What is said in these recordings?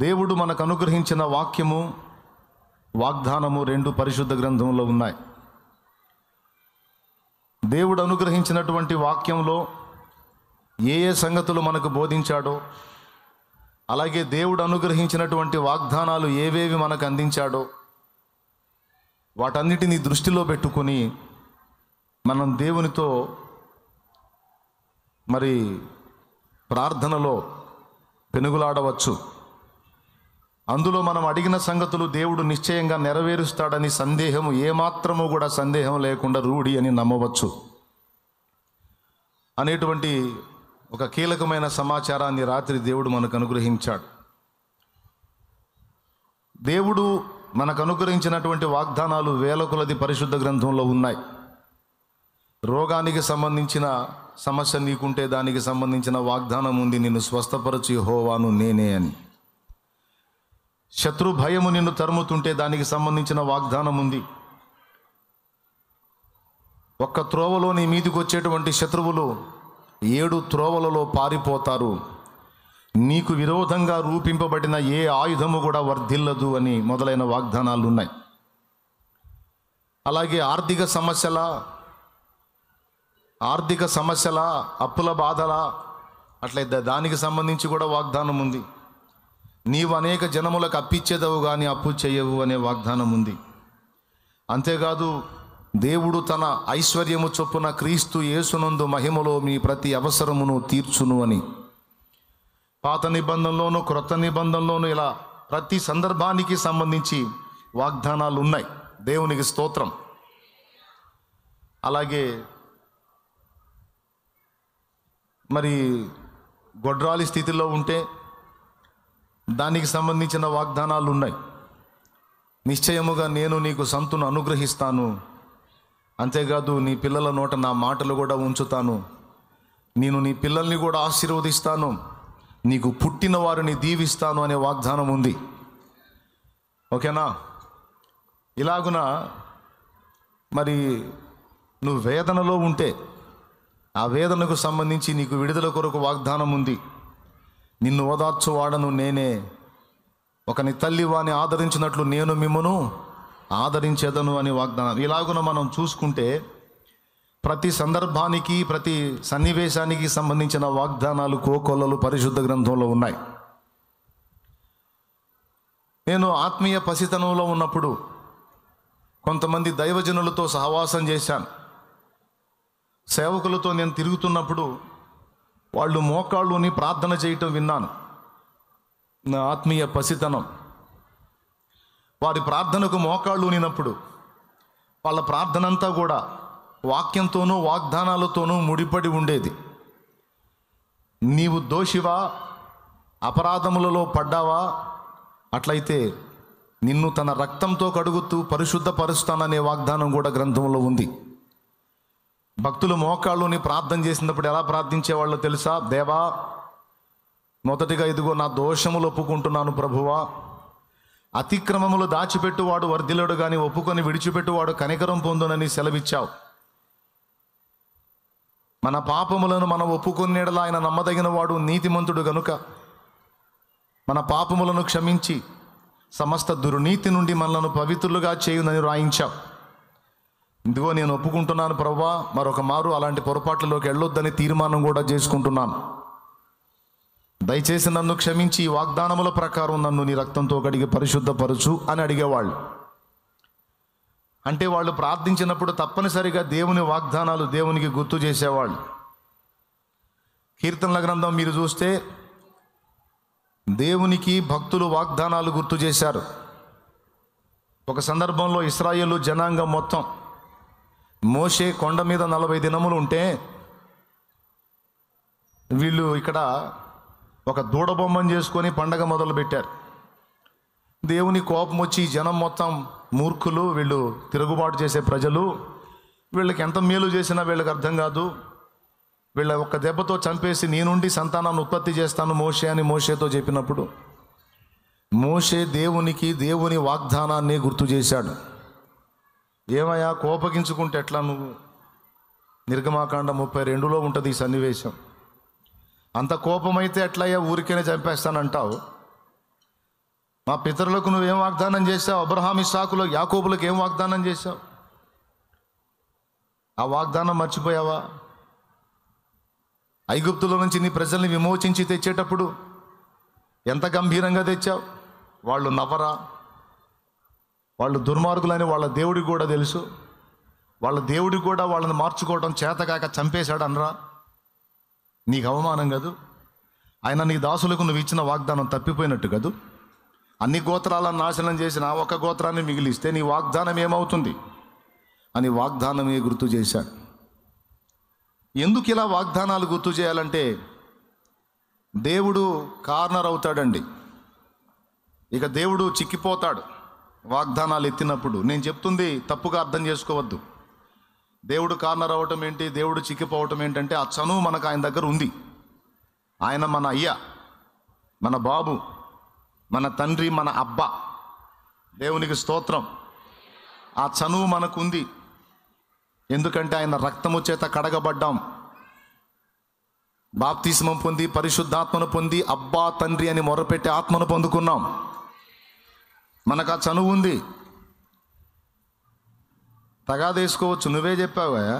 దేవుడు మనకు అనుగ్రహించిన వాక్యము, వాగ్దానము రెండు పరిశుద్ధ గ్రంథంలో ఉన్నాయి. దేవుడు అనుగ్రహించినటువంటి వాక్యంలో ఏ ఏ సంగతులు మనకు బోధించాడో, అలాగే దేవుడు అనుగ్రహించినటువంటి వాగ్దానాలు ఏవేవి మనకు అందించాడో వాటన్నిటినీ దృష్టిలో పెట్టుకొని మనం దేవునితో మరి ప్రార్థనలో పెనుగులాడవచ్చు. అందులో మనం అడిగిన సంగతులు దేవుడు నిశ్చయంగా నెరవేరుస్తాడని సందేహము ఏమాత్రము కూడా సందేహం లేకుండా రూఢి అని నమ్మవచ్చు అనేటువంటి ఒక కీలకమైన సమాచారాన్ని రాత్రి దేవుడు మనకు అనుగ్రహించాడు. దేవుడు మనకు అనుగ్రహించినటువంటి వాగ్దానాలు వేల కొలది పరిశుద్ధ గ్రంథంలో ఉన్నాయి. రోగానికి సంబంధించిన సమస్య నీకుంటే దానికి సంబంధించిన వాగ్దానం ఉంది, నిన్ను స్వస్థపరచు యెహోవాను నేనే అని. శత్రు భయము నిన్ను తరుముతుంటే దానికి సంబంధించిన వాగ్దానం ఉంది. ఒక్క త్రోవలో నీ మీదికి వచ్చేటువంటి శత్రువులు 7 త్రోవలలో పారిపోతారు, నీకు విరోధంగా రూపింపబడిన ఏ ఆయుధము కూడా వర్ధిల్లదు అని మొదలైన వాగ్దానాలు ఉన్నాయి. అలాగే ఆర్థిక సమస్యల అప్పుల బాధల అట్లయితే దానికి సంబంధించి కూడా వాగ్దానం ఉంది. నీవు అనేక జనములకు అప్పిచ్చేదవు కానీ అప్పు చేయవు అనే వాగ్దానం ఉంది. అంతేకాదు దేవుడు తన ఐశ్వర్యము చొప్పున క్రీస్తు యేసునందు మహిమలో మీ ప్రతి అవసరమును తీర్చును అని పాత నిబంధనలోను క్రొత్త నిబంధనలోను ఇలా ప్రతి సందర్భానికి సంబంధించి వాగ్దానాలు ఉన్నాయి. దేవునికి స్తోత్రం. అలాగే మరి గొడ్రాలి స్థితిలో ఉంటే దానికి సంబంధించిన వాగ్దానాలు ఉన్నాయి. నిశ్చయముగా నేను నీకు సంతును అనుగ్రహిస్తాను, అంతేకాదు నీ పిల్లల నోట నా మాటలు కూడా ఉంచుతాను, నేను నీ పిల్లల్ని కూడా ఆశీర్వదిస్తాను, నీకు పుట్టిన వారిని దీవిస్తాను అనే వాగ్దానం ఉంది. ఓకేనా? ఇలాగున మరి నువ్వు వేదనలో ఉంటే ఆ వేదనకు సంబంధించి నీకు విడుదల కొరకు వాగ్దానం ఉంది. నిన్ను ఓదార్చువాడను నేనే, ఒకని తల్లి వాని ఆదరించినట్లు నేను మిమ్మును ఆదరించేదను అని వాగ్దానం. ఇలాగున మనం చూసుకుంటే ప్రతి సందర్భానికి ప్రతి సన్నివేశానికి సంబంధించిన వాగ్దానాలు కోకొల్లలు పరిశుద్ధ గ్రంథంలో ఉన్నాయి. నేను ఆత్మీయ పసితనంలో ఉన్నప్పుడు కొంతమంది దైవజనులతో సహవాసం చేశాను. సేవకులతో నేను తిరుగుతున్నప్పుడు వాళ్ళు మోకాళ్ళుని ప్రార్థన చేయటం విన్నాను. నా ఆత్మీయ పసితనం. వారి ప్రార్థనకు మోకాళ్ళు ఉనినప్పుడు వాళ్ళ ప్రార్థన అంతా కూడా వాక్యంతోనూ వాగ్దానాలతోనూ ముడిపడి ఉండేది. నీవు దోషివా, అపరాధములలో పడ్డావా, అట్లయితే నిన్ను తన రక్తంతో కడుగుతూ పరిశుద్ధపరుస్తాననే వాగ్దానం కూడా గ్రంథంలో ఉంది. భక్తులు మోకాళ్ళుని ప్రార్థన చేసినప్పుడు ఎలా ప్రార్థించేవాళ్ళో తెలుసా? దేవా, మొదటిగా ఇదిగో నా దోషములు ఒప్పుకుంటున్నాను ప్రభువా, అతిక్రమములు దాచిపెట్టువాడు వర్ధిల్లుడు కానీ ఒప్పుకొని విడిచిపెట్టువాడు కనికరం పొందునని సెలవిచ్చావు. మన పాపములను మనం ఒప్పుకొనేడలా ఆయన నమ్మదగిన వాడు నీతిమంతుడు గనుక మన పాపములను క్షమించి సమస్త దుర్నీతి నుండి మనలను పవిత్రులుగా చేయునని రాయించావు. ఇదిగో నేను ఒప్పుకుంటున్నాను ప్రభువా, మరొక మారు అలాంటి పొరపాట్లలోకి వెళ్ళొద్దని తీర్మానం కూడా చేసుకుంటున్నాను. దయచేసి నన్ను క్షమించి ఈ వాగ్దానముల ప్రకారం నన్ను నీ రక్తంతో కడిగి పరిశుద్ధపరచు అని అడిగేవాళ్ళు. అంటే వాళ్ళు ప్రార్థించినప్పుడు తప్పనిసరిగా దేవుని వాగ్దానాలు దేవునికి గుర్తు చేసేవాళ్ళు. కీర్తనల గ్రంథం మీరు చూస్తే దేవునికి భక్తులు వాగ్దానాలు గుర్తు చేశారు. ఒక సందర్భంలో ఇశ్రాయేలు జనాంగం మొత్తం మోషే కొండ మీద 40 దినములు ఉంటే వీళ్ళు ఇక్కడ ఒక దూడబొమ్మను చేసుకొని పండగ మొదలుపెట్టారు. దేవుని కోపం వచ్చి జనం మొత్తం మూర్ఖులు, వీళ్ళు తిరుగుబాటు చేసే ప్రజలు, వీళ్ళకి ఎంత మేలు చేసినా వీళ్ళకి అర్థం కాదు, వీళ్ళ ఒక్క దెబ్బతో చంపేసి నీ నుండి సంతానాన్ని ఉత్పత్తి చేస్తాను మోషే అని మోషేతో చెప్పినప్పుడు మోషే దేవుని వాగ్దానాన్ని గుర్తు చేశాడు. ఏమయ్యా కోపగించుకుంటే ఎట్లా? నువ్వు నిర్గమాకాండ 32లో ఉంటుంది ఈ సన్నివేశం. అంత కోపమైతే ఎట్లయ్యా ఊరికేనే చంపేస్తానంటావు? మా పితరులకు నువ్వేం వాగ్దానం చేశావు? అబ్రహాం, ఇస్సాకులు, యాకోబులకు ఏం వాగ్దానం చేశావు? ఆ వాగ్దానం మర్చిపోయావా? ఐగుప్తులో నుంచి నీ ప్రజల్ని విమోచించి తెచ్చేటప్పుడు ఎంత గంభీరంగా తెచ్చావు? వాళ్ళు నవ్వరా? వాళ్ళు దుర్మార్గులని వాళ్ళ దేవుడికి కూడా తెలుసు. వాళ్ళ దేవుడికి కూడా వాళ్ళని మార్చుకోవడం చేతకాక చంపేశాడు అనరా? నీకు అవమానం కదూ? ఆయన నీ దాసులకు నువ్వు ఇచ్చిన వాగ్దానం తప్పిపోయినట్టు కదూ? అన్ని గోత్రాలను నాశనం చేసిన ఆ ఒక్క గోత్రాన్ని మిగిలిస్తే నీ వాగ్దానం ఏమవుతుంది అని వాగ్దానమే గుర్తు చేశాడు. ఎందుకు ఇలా వాగ్దానాలు గుర్తు చేయాలంటే, దేవుడు కార్నర్ అవుతాడండి. ఇక దేవుడు చిక్కిపోతాడు వాగ్దానాలు ఎత్తినప్పుడు. నేను చెప్తుంది తప్పుగా అర్థం చేసుకోవద్దు. దేవుడు కార్నర్ అవ్వటం ఏంటి, దేవుడు చిక్కిపోవటం ఏంటంటే, ఆ చనువు మనకు ఆయన దగ్గర ఉంది. ఆయన మన అయ్య, మన బాబు, మన తండ్రి, మన అబ్బా. దేవునికి స్తోత్రం. ఆ చనువు మనకుంది. ఎందుకంటే ఆయన రక్తము చేత కడగబడ్డాం, బాప్తిస్మం పొంది, పరిశుద్ధాత్మను పొంది, అబ్బా తండ్రి అని మొరపెట్టి ఆత్మను పొందుకున్నాం. మనకు ఆ చనువు ఉంది. తగాదేసుకోవచ్చు. నువ్వే చెప్పావుగా,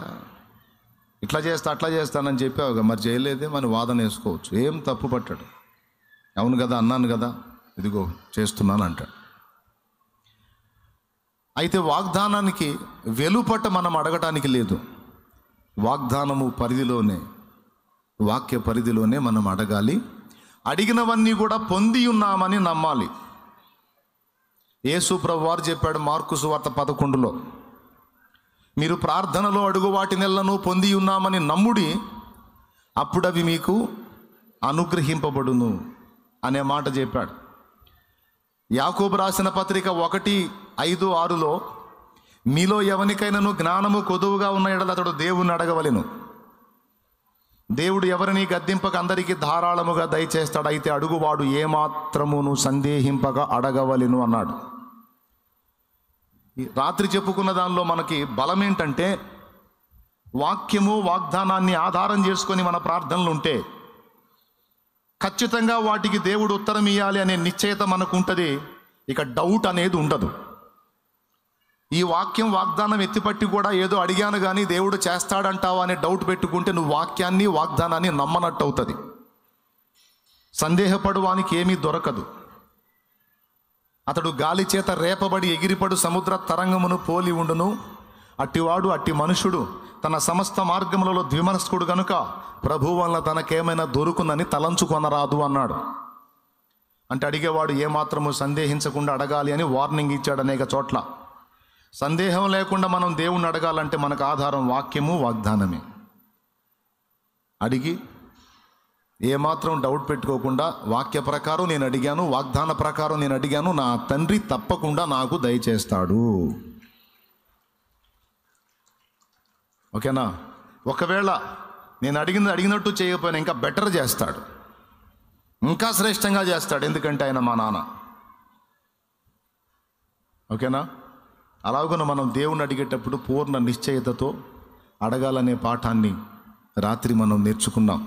ఇట్లా చేస్తా అట్లా చేస్తానని చెప్పావుగా, మరి చేయలేదే మన వాదన వేసుకోవచ్చు. ఏం తప్పు పట్టాడు. అవును కదా, అన్నాను కదా, ఇదిగో చేస్తున్నాను అంటాడు. అయితే వాగ్దానానికి వెలుపట మనం అడగటానికి లేదు. వాగ్దానము పరిధిలోనే, వాక్య పరిధిలోనే మనం అడగాలి. అడిగినవన్నీ కూడా పొంది ఉన్నామని నమ్మాలి. యేసు ప్రభువారు చెప్పాడు మార్కు సువార్త 11లో, మీరు ప్రార్థనలో అడుగు వాటినెల్లను పొంది ఉన్నామని నమ్ముడి, అప్పుడు అవి మీకు అనుగ్రహింపబడును అనే మాట చెప్పాడు. యాకోబు రాసిన పత్రిక 1:5-6లో, మీలో ఎవరికైనాను జ్ఞానము కొదువుగా ఉన్న ఎడల అతడు దేవుణ్ణి అడగవలెను. దేవుడు ఎవరిని గద్దింపక అందరికీ ధారాళముగా దయచేస్తాడు. అయితే అడుగువాడు ఏమాత్రమును సందేహింపక అడగవలెను అన్నాడు. రాత్రి చెప్పుకున్న దానిలో మనకి బలం ఏంటంటే, వాక్యము వాగ్దానాన్ని ఆధారం చేసుకొని మన ప్రార్థనలు ఉంటే ఖచ్చితంగా వాటికి దేవుడు ఉత్తరం ఇవ్వాలి అనే నిశ్చయత మనకు ఉంటుంది. ఇక డౌట్ అనేది ఉండదు. ఈ వాక్యం వాగ్దానం ఎత్తిపట్టి కూడా ఏదో అడిగాను కానీ దేవుడు చేస్తాడంటావా అనే డౌట్ పెట్టుకుంటే నువ్వు వాక్యాన్ని వాగ్దానాన్ని నమ్మనట్టు అవుతుంది. సందేహపడువానికి ఏమీ దొరకదు. అతడు గాలి చేత రేపబడి ఎగిరిపడు సముద్ర తరంగమును పోలి ఉండును. అట్టివాడు, అట్టి మనుషుడు తన సమస్త మార్గములలో ద్విమనస్కుడు గనుక ప్రభు వలన తనకేమైనా దొరుకునని తలంచుకొనరాదు అన్నాడు. అంటే అడిగేవాడు ఏమాత్రము సందేహించకుండా అడగాలి అని వార్నింగ్ ఇచ్చాడు అనేక చోట్ల. సందేహం లేకుండా మనం దేవుణ్ణి అడగాలంటే మనకు ఆధారం వాక్యము వాగ్దానమే. అడిగి ఏమాత్రం డౌట్ పెట్టుకోకుండా వాక్య ప్రకారం నేను అడిగాను, వాగ్దాన ప్రకారం నేను అడిగాను, నా తండ్రి తప్పకుండా నాకు దయచేస్తాడు. ఓకేనా? ఒకవేళ నేను అడిగినట్టు చేయకపోయినా ఇంకా బెటర్ చేస్తాడు, ఇంకా శ్రేష్టంగా చేస్తాడు. ఎందుకంటే ఆయన మా నాన్న. ఓకేనా? అలాగున మనం దేవుణ్ణి అడిగేటప్పుడు పూర్ణ నిశ్చయతతో అడగాలనే పాఠాన్ని రాత్రి మనం నేర్చుకున్నాం.